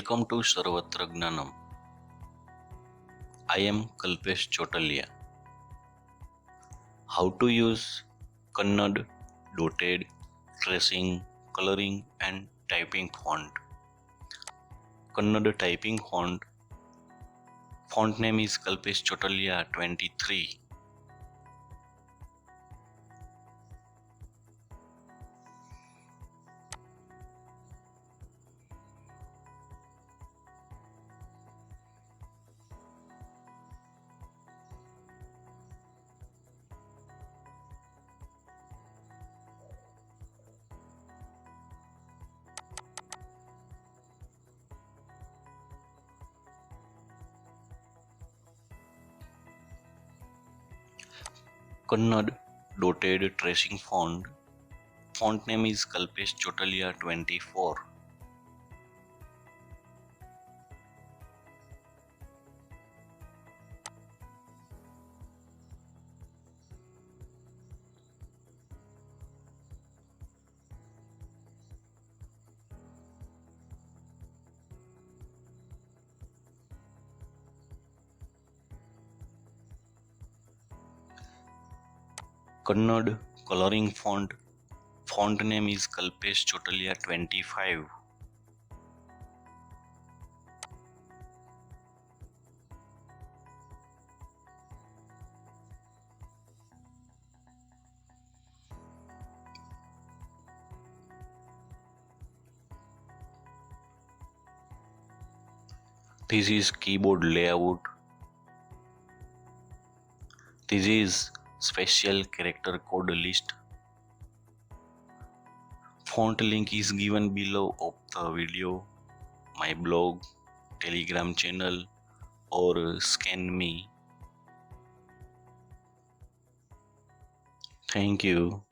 Welcome to Sarvatra Gnanam. I am Kalpesh Chotalia. How to use Kannada, dotted, tracing, coloring and typing font. Kannada typing font. Font name is Kalpesh Chotalia 23. Kannada, dotted, tracing font. Font name is Kalpesh Chotalia 24. Kannada, coloring font. Font name is Kalpesh Chotalia 25. This is keyboard layout. This is special character code list. Font link is given below of the video, my blog, Telegram channel or scan me. Thank you.